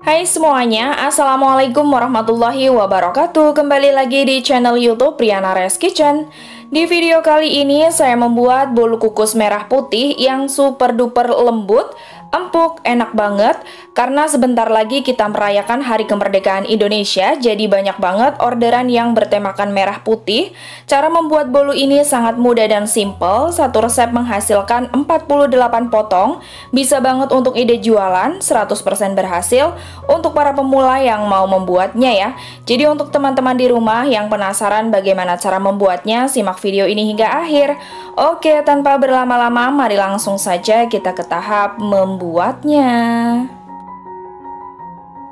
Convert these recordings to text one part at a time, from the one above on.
Hai semuanya, Assalamualaikum warahmatullahi wabarakatuh. Kembali lagi di channel YouTube Riana Res Kitchen. Di video kali ini saya membuat bolu kukus merah putih yang super duper lembut, empuk, enak banget. Karena sebentar lagi kita merayakan Hari Kemerdekaan Indonesia, jadi banyak banget orderan yang bertemakan merah putih. Cara membuat bolu ini sangat mudah dan simple. Satu resep menghasilkan 48 potong. Bisa banget untuk ide jualan, 100% berhasil untuk para pemula yang mau membuatnya ya. Jadi untuk teman-teman di rumah yang penasaran bagaimana cara membuatnya, simak video ini hingga akhir. Oke, tanpa berlama-lama, mari langsung saja kita ke tahap membuatnya.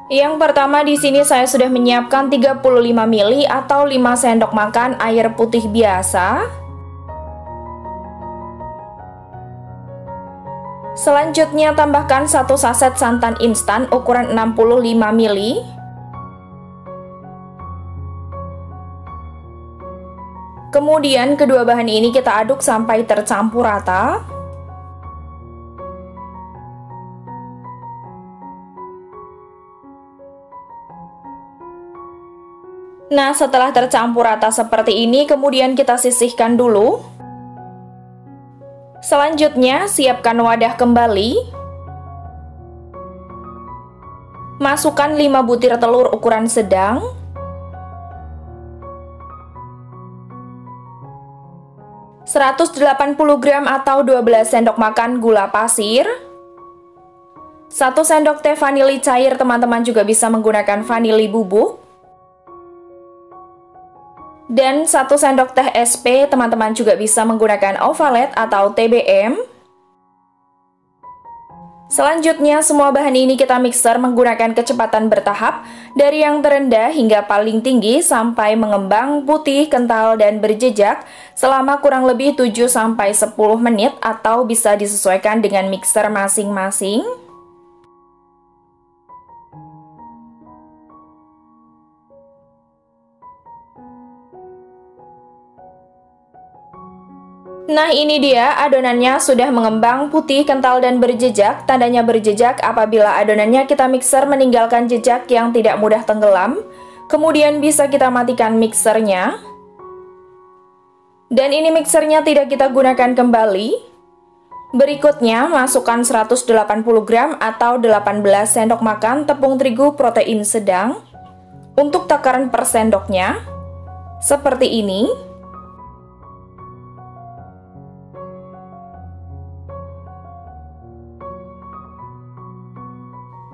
Yang pertama di sini saya sudah menyiapkan 35 ml atau 5 sendok makan air putih biasa. Selanjutnya tambahkan 1 saset santan instan ukuran 65 ml. Kemudian kedua bahan ini kita aduk sampai tercampur rata. Nah, setelah tercampur rata seperti ini, kemudian kita sisihkan dulu. Selanjutnya, siapkan wadah kembali. Masukkan 5 butir telur ukuran sedang. ...180 gram atau 12 sendok makan gula pasir. 1 sendok teh vanili cair, teman-teman juga bisa menggunakan vanili bubuk. Dan 1 sendok teh SP, teman-teman juga bisa menggunakan ovalet atau TBM. Selanjutnya semua bahan ini kita mixer menggunakan kecepatan bertahap dari yang terendah hingga paling tinggi sampai mengembang putih, kental, dan berjejak selama kurang lebih 7-10 menit atau bisa disesuaikan dengan mixer masing-masing. Nah, ini dia adonannya sudah mengembang putih, kental, dan berjejak. Tandanya berjejak apabila adonannya kita mixer meninggalkan jejak yang tidak mudah tenggelam. Kemudian bisa kita matikan mixernya. Dan ini mixernya tidak kita gunakan kembali. Berikutnya masukkan 180 gram atau 18 sendok makan tepung terigu protein sedang. Untuk takaran per sendoknya seperti ini.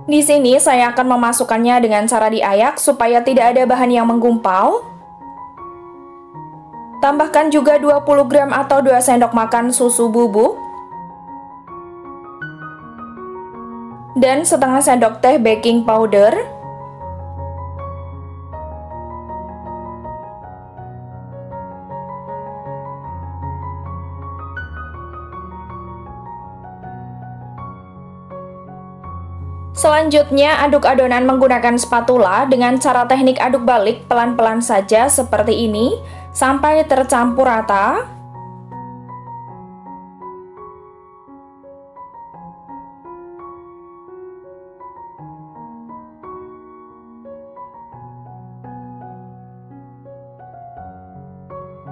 Di sini saya akan memasukkannya dengan cara diayak supaya tidak ada bahan yang menggumpal. Tambahkan juga 20 gram atau 2 sendok makan susu bubuk. Dan setengah sendok teh baking powder. Selanjutnya aduk adonan menggunakan spatula dengan cara teknik aduk balik pelan-pelan saja seperti ini sampai tercampur rata.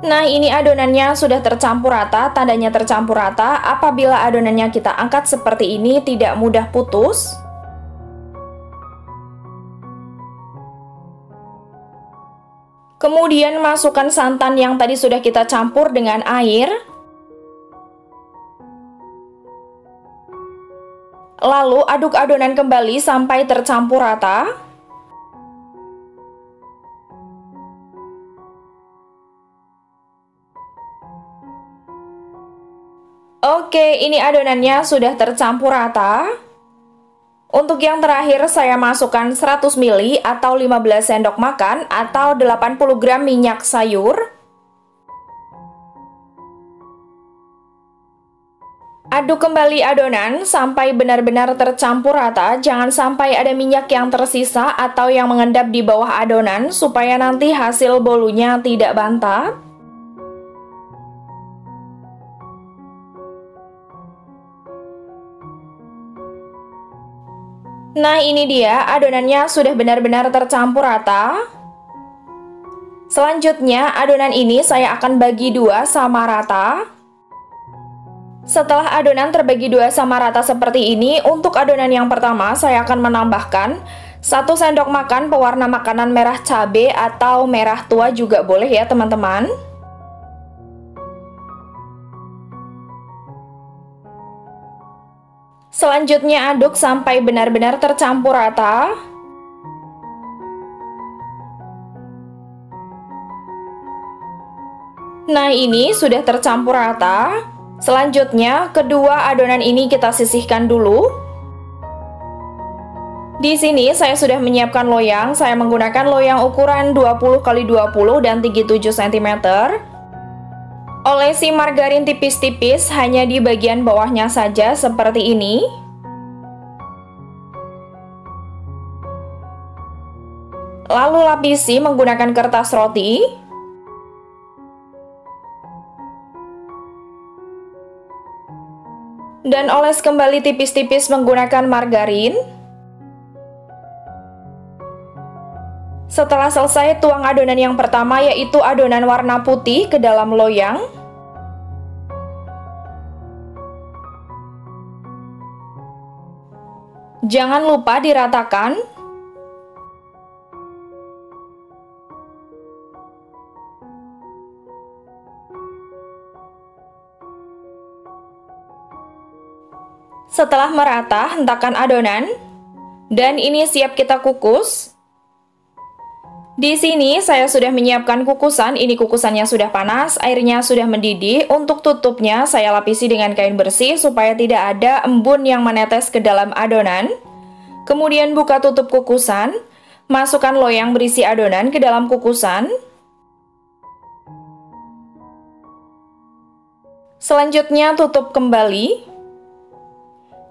Nah, ini adonannya sudah tercampur rata, tandanya tercampur rata. Apabila adonannya kita angkat seperti ini tidak mudah putus. Kemudian masukkan santan yang tadi sudah kita campur dengan air. Lalu aduk adonan kembali sampai tercampur rata. Oke, ini adonannya sudah tercampur rata. Untuk yang terakhir saya masukkan 100 ml atau 15 sendok makan atau 80 gram minyak sayur. Aduk kembali adonan sampai benar-benar tercampur rata, jangan sampai ada minyak yang tersisa atau yang mengendap di bawah adonan supaya nanti hasil bolunya tidak bantat. Nah, ini dia adonannya sudah benar-benar tercampur rata. Selanjutnya, adonan ini saya akan bagi dua sama rata. Setelah adonan terbagi dua sama rata seperti ini, untuk adonan yang pertama saya akan menambahkan 1 sendok makan pewarna makanan merah cabai atau merah tua juga boleh ya teman-teman. Selanjutnya aduk sampai benar-benar tercampur rata. Nah, ini sudah tercampur rata. Selanjutnya, kedua adonan ini kita sisihkan dulu. Di sini saya sudah menyiapkan loyang. Saya menggunakan loyang ukuran 20x20 dan tinggi 7 cm. Olesi margarin tipis-tipis hanya di bagian bawahnya saja seperti ini. Lalu lapisi menggunakan kertas roti. Dan oles kembali tipis-tipis menggunakan margarin. Setelah selesai, tuang adonan yang pertama yaitu adonan warna putih ke dalam loyang. Jangan lupa diratakan. Setelah merata, hentakan adonan. Dan ini siap kita kukus. Di sini saya sudah menyiapkan kukusan. Ini kukusannya sudah panas, airnya sudah mendidih. Untuk tutupnya saya lapisi dengan kain bersih supaya tidak ada embun yang menetes ke dalam adonan. Kemudian buka tutup kukusan. Masukkan loyang berisi adonan ke dalam kukusan. Selanjutnya tutup kembali.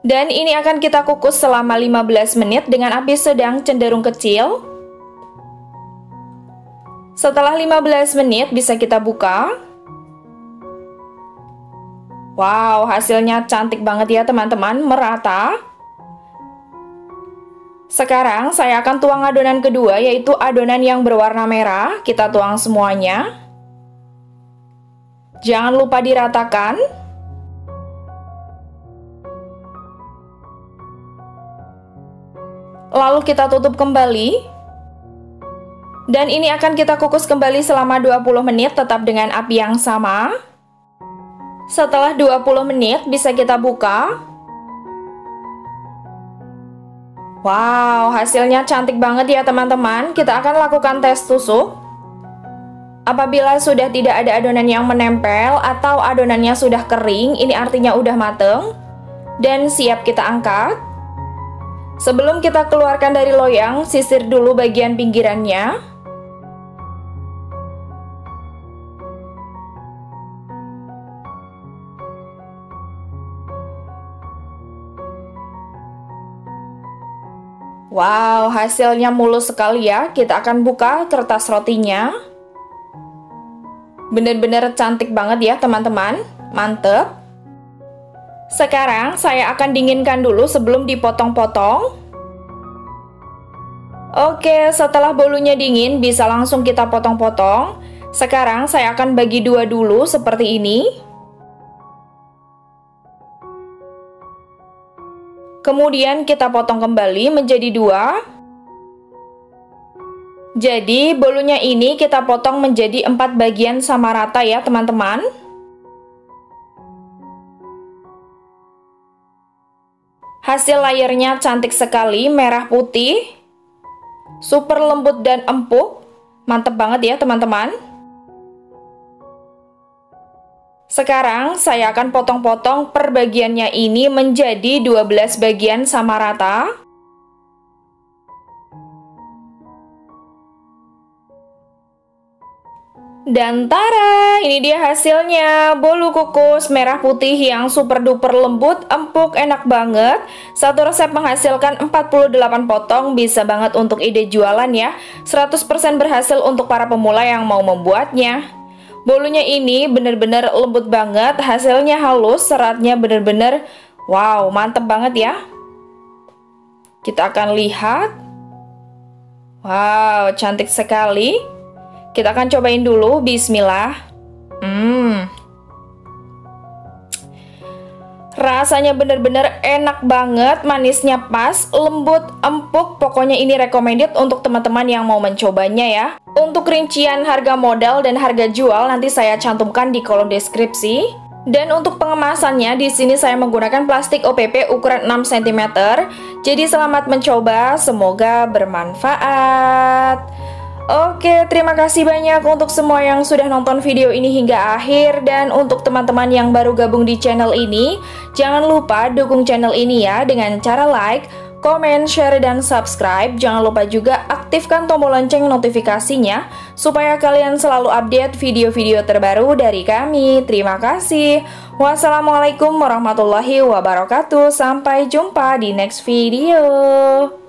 Dan ini akan kita kukus selama 15 menit dengan api sedang cenderung kecil. Setelah 15 menit bisa kita buka. Wow, hasilnya cantik banget ya teman-teman, merata. Sekarang saya akan tuang adonan kedua yaitu adonan yang berwarna merah. Kita tuang semuanya. Jangan lupa diratakan. Lalu kita tutup kembali. Dan ini akan kita kukus kembali selama 20 menit tetap dengan api yang sama. Setelah 20 menit bisa kita buka. Wow, hasilnya cantik banget ya teman-teman. Kita akan lakukan tes tusuk. Apabila sudah tidak ada adonan yang menempel atau adonannya sudah kering, ini artinya udah mateng dan siap kita angkat. Sebelum kita keluarkan dari loyang, sisir dulu bagian pinggirannya. Wow, hasilnya mulus sekali ya. Kita akan buka kertas rotinya. Bener-bener cantik banget ya teman-teman. Mantep. Sekarang saya akan dinginkan dulu sebelum dipotong-potong. Oke, setelah bolunya dingin bisa langsung kita potong-potong. Sekarang saya akan bagi dua dulu seperti ini. Kemudian kita potong kembali menjadi dua. Jadi bolunya ini kita potong menjadi 4 bagian sama rata ya teman-teman. Hasil layernya cantik sekali, merah putih, super lembut dan empuk. Mantep banget ya teman-teman. Sekarang saya akan potong-potong per bagiannya ini menjadi 12 bagian sama rata. Dan tara, ini dia hasilnya, bolu kukus merah putih yang super duper lembut, empuk, enak banget. Satu resep menghasilkan 48 potong, bisa banget untuk ide jualan ya. 100% berhasil untuk para pemula yang mau membuatnya. Bolunya ini bener-bener lembut banget, hasilnya halus, seratnya bener-bener wow, mantep banget ya. Kita akan lihat. Wow, cantik sekali. Kita akan cobain dulu, bismillah. Rasanya bener-bener enak banget, manisnya pas, lembut, empuk. Pokoknya ini recommended untuk teman-teman yang mau mencobanya ya. Untuk rincian harga modal dan harga jual nanti saya cantumkan di kolom deskripsi. Dan untuk pengemasannya di sini saya menggunakan plastik OPP ukuran 6 cm. Jadi selamat mencoba, semoga bermanfaat. Oke, terima kasih banyak untuk semua yang sudah nonton video ini hingga akhir. Dan untuk teman-teman yang baru gabung di channel ini, jangan lupa dukung channel ini ya dengan cara like, komen, share, dan subscribe. Jangan lupa juga aktifkan tombol lonceng notifikasinya supaya kalian selalu update video-video terbaru dari kami. Terima kasih. Wassalamualaikum warahmatullahi wabarakatuh. Sampai jumpa di next video.